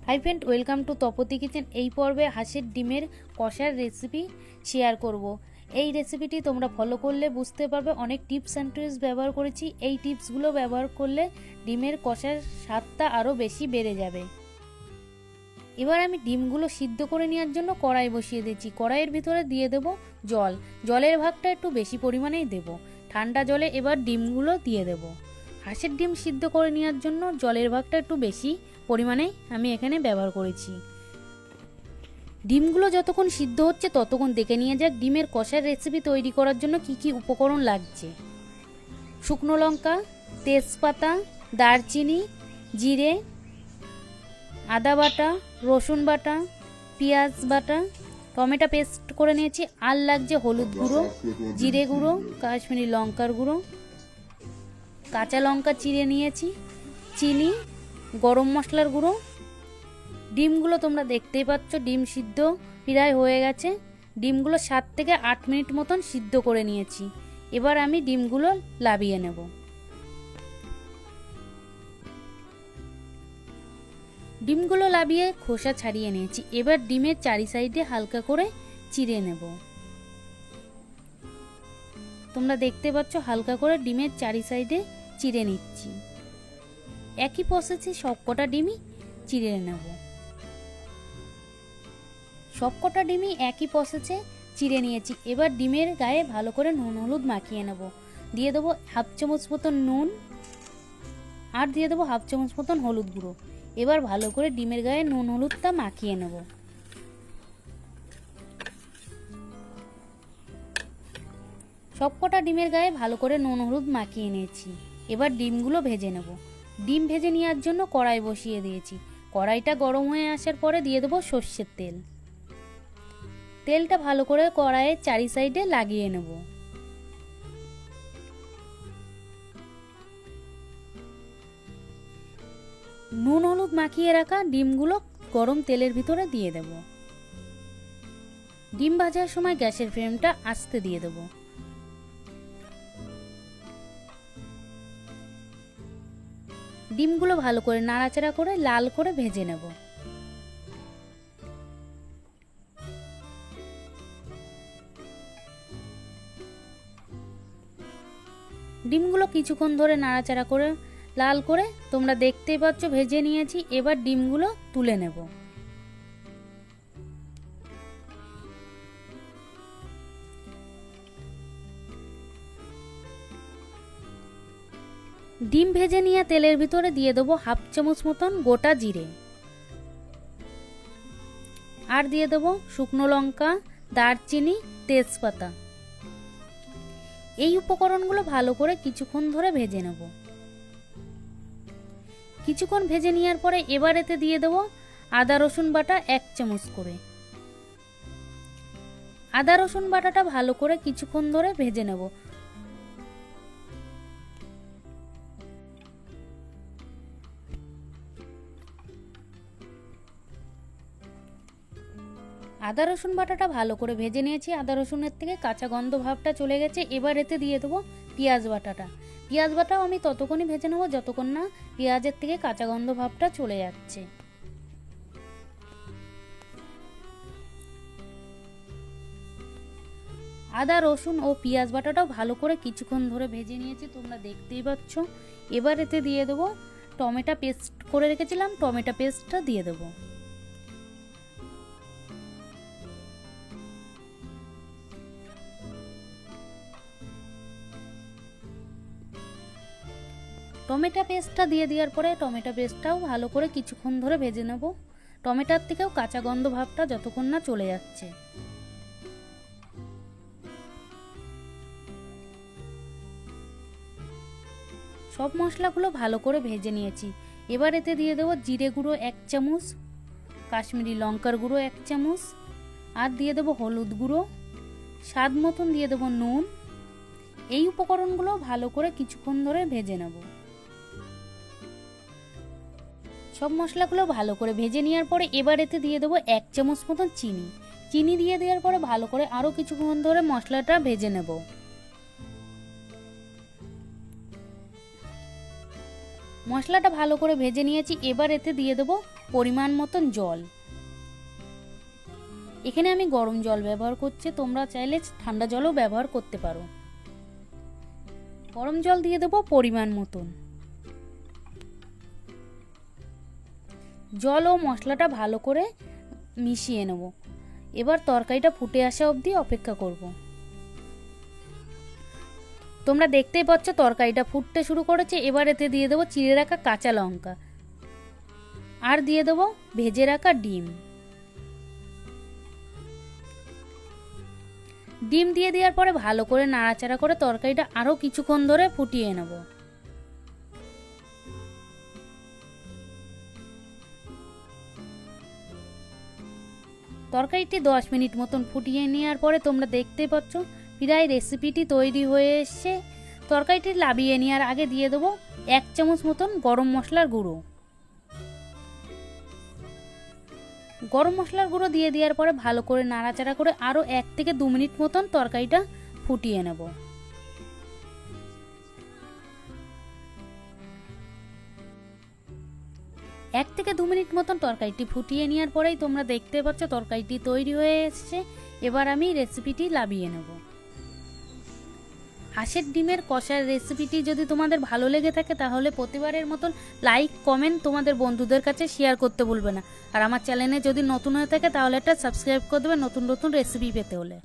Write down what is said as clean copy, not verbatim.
Hi friend, welcome to Tapati kitchen. এই পর্বে হাঁসের ডিমের কষার রেসিপি শেয়ার করব। এই রেসিপিটি তোমরা ফলো করলে বুঝতে পারবে অনেক টিপস অ্যান্ড ট্রিক্স ব্যবহার করেছি। এই টিপসগুলো ব্যবহার করলে ডিমের কষার স্বাদটা আরও বেশি বেড়ে যাবে। এবার আমি ডিমগুলো সিদ্ধ করে নেওয়ার জন্য কড়াই বসিয়ে দিচ্ছি। কড়াইয়ের ভিতরে দিয়ে দেব জল। জলের ভাগটা একটু বেশি পরিমাণেই দেব। ঠান্ডা জলে এবার ডিমগুলো দিয়ে দেব। হাঁসের ডিম সিদ্ধ করে নেওয়ার জন্য জলের ভাগটা একটু বেশি পরিমাণে আমি এখানে ব্যবহার করেছি। ডিমগুলো যতক্ষণ সিদ্ধ হচ্ছে ততক্ষণ দেখে নিয়ে যাক ডিমের কষার রেসিপি তৈরি করার জন্য কি কি উপকরণ লাগছে। শুকনো লঙ্কা, তেজপাতা, দারচিনি, জিরে, আদা বাটা, রসুন বাটা, পেঁয়াজ বাটা, টমেটো পেস্ট করে নিয়েছি। আর লাগছে হলুদ গুঁড়ো, জিরে গুঁড়ো, কাশ্মীরি লঙ্কার গুঁড়ো, কাঁচা লঙ্কা চিড়ে নিয়েছি, চিনি, গরম মশলার গুঁড়ো। ডিমগুলো তোমরা দেখতেই পাচ্ছ ডিম সিদ্ধ প্রায় হয়ে গেছে। ডিমগুলো 7 থেকে 8 মিনিট মতন সিদ্ধ করে নিয়েছি। এবার আমি ডিমগুলো লাবিয়ে নেব। ডিমগুলো লাবিয়ে খোসা ছাড়িয়ে নিয়েছি। এবার ডিমের চারি সাইডে হালকা করে চিড়ে নেব। তোমরা দেখতে পাচ্ছ হালকা করে ডিমের চারি সাইডে চিড়ে নিচ্ছি। একই প্রসেসে সবকটা ডিমই চিড়ে নেব। সবকটা ডিমই একই প্রসেসে চিড়ে নিয়েছি। এবার ডিমের গায়ে ভালো করে নুন হলুদ মাখিয়ে নেব। দিয়ে দেবো 1/2 চামচ মতন নুন, আর দিয়ে দেবো 1/2 চামচ মতন হলুদ গুঁড়ো। এবার ভালো করে ডিমের গায়ে নুন হলুদটা মাখিয়ে নেব। সবকটা ডিমের গায়ে ভালো করে নুন হলুদ মাখিয়ে নিয়েছি। এবার ডিমগুলো ভেজে নেব। ডিম ভেজে নেওয়ার জন্য কড়াই বসিয়ে দিয়েছি। কড়াইটা গরম হয়ে আসার পরে দিয়ে দেবো সর্ষের তেল। তেলটা ভালো করে কড়াইয়ের চারি সাইডে লাগিয়ে নেব। নুন হলুদ মাখিয়ে রাখা ডিমগুলো গরম তেলের ভিতরে দিয়ে দেব। ডিম ভাজার সময় গ্যাসের ফ্লেমটা আস্তে দিয়ে দেব। ডিমগুলো ভালো করে নাড়াচাড়া করে লাল করে ভেজে নেব। ডিমগুলো কিছুক্ষণ ধরে নাড়াচাড়া করে লাল করে তোমরা দেখতেই পাচ্ছ ভেজে নিয়েছি। এবার ডিমগুলো তুলে নেব। ডিম ভেজে নিয়ে তেলের ভিতরে দিয়ে দেবো 1/2 চামচ মতন গোটা জিরে, আর দিয়ে দেবো শুকনো লঙ্কা, দারচিনি, তেজপাতা। এই উপকরণগুলো ভালো করে কিছুক্ষণ ধরে ভেজে নেব। কিছুক্ষণ ভেজে নেওয়ার পরে এবার এতে দিয়ে দেবো আদা রসুন বাটা 1 চামচ করে। আদা রসুন বাটাটা ভালো করে কিছুক্ষণ ধরে ভেজে নেব। আদা রসুন বাটাটা ভালো করে ভেজে নিয়েছি। আদা রসুনের থেকে কাঁচা গন্ধ ভাবটা চলে গেছে। এবার এতে দিয়ে দেবো পেঁয়াজ বাটাটা। পেঁয়াজ বাটাও আমি ততক্ষণই ভেজে নেবো যতক্ষণ না পেঁয়াজের থেকে কাঁচা গন্ধ ভাবটা চলে যাচ্ছে। আদা রসুন ও পেঁয়াজ বাটাটাও ভালো করে কিছুক্ষণ ধরে ভেজে নিয়েছি, তোমরা দেখতেই পাচ্ছ। এবার এতে দিয়ে দেবো টমেটো পেস্ট করে রেখেছিলাম, টমেটো পেস্টটা দিয়ে দেবো। টমেটো পেস্টটা দিয়ে দেওয়ার পরে টমেটো পেস্টটাও ভালো করে কিছুক্ষণ ধরে ভেজে নেব। টমেটোর থেকেও কাঁচা গন্ধ ভাবটা যতক্ষণ না চলে যাচ্ছে। সব মশলাগুলো ভালো করে ভেজে নিয়েছি। এবার এতে দিয়ে দেবো জিরে গুঁড়ো 1 চামচ, কাশ্মীরি লঙ্কার গুঁড়ো 1 চামচ, আর দিয়ে দেবো হলুদ গুঁড়ো, স্বাদ মতন দিয়ে দেবো নুন। এই উপকরণগুলো ভালো করে কিছুক্ষণ ধরে ভেজে নেব। সব মশলাগুলো ভালো করে ভেজে নেওয়ার পরে এবার এতে দিয়ে দেবো 1 চামচ মতন চিনি। চিনি দিয়ে দেওয়ার পরে ভালো করে আরও কিছুক্ষণ ধরে মশলাটা ভেজে নেব। মশলাটা ভালো করে ভেজে নিয়েছি। এবার এতে দিয়ে দেবো পরিমাণ মতন জল। এখানে আমি গরম জল ব্যবহার করছি, তোমরা চাইলে ঠান্ডা জলও ব্যবহার করতে পারো। গরম জল দিয়ে দেবো পরিমাণ মতন। জল ও মশলাটা ভালো করে মিশিয়ে নেব। এবার তরকারিটা ফুটে আসা অবধি অপেক্ষা করব। তোমরা দেখতেই পাচ্ছ তরকারিটা ফুটতে শুরু করেছে। এবার এতে দিয়ে দেবো চিড়ে রাখা কাঁচা লঙ্কা, আর দিয়ে দেবো ভেজে রাখা ডিম। ডিম দিয়ে দেওয়ার পরে ভালো করে নাড়াচাড়া করে তরকারিটা আরও কিছুক্ষণ ধরে ফুটিয়ে নেব। তরকারিটি 10 মিনিট মতন ফুটিয়ে নেওয়ার পরে তোমরা দেখতেই পাচ্ছ প্রায় রেসিপিটি তৈরি হয়ে এসছে। তরকারিটি নামিয়ে নেওয়ার আগে দিয়ে দেবো 1 চামচ মতন গরম মশলার গুঁড়ো। গরম মশলার গুঁড়ো দিয়ে দেওয়ার পরে ভালো করে নাড়াচাড়া করে আরও 1 থেকে 2 মিনিট মতন তরকারিটা ফুটিয়ে নেব। 1 থেকে 2 মিনিট মতন তরকারিটি ফুটিয়ে নেওয়ার পরেই তোমরা দেখতে পাচ্ছ তরকারিটি তৈরি হয়ে এসছে। এবার আমি রেসিপিটি নামিয়ে নেব। হাঁসের ডিমের কষার রেসিপিটি যদি তোমাদের ভালো লেগে থাকে তাহলে প্রতিবারের মতন লাইক কমেন্ট তোমাদের বন্ধুদের কাছে শেয়ার করতে ভুলবে না। আর আমার চ্যানেলে যদি নতুন হয়ে থাকে তাহলে একটা সাবস্ক্রাইব করে দেবে নতুন নতুন রেসিপি পেতে হলে।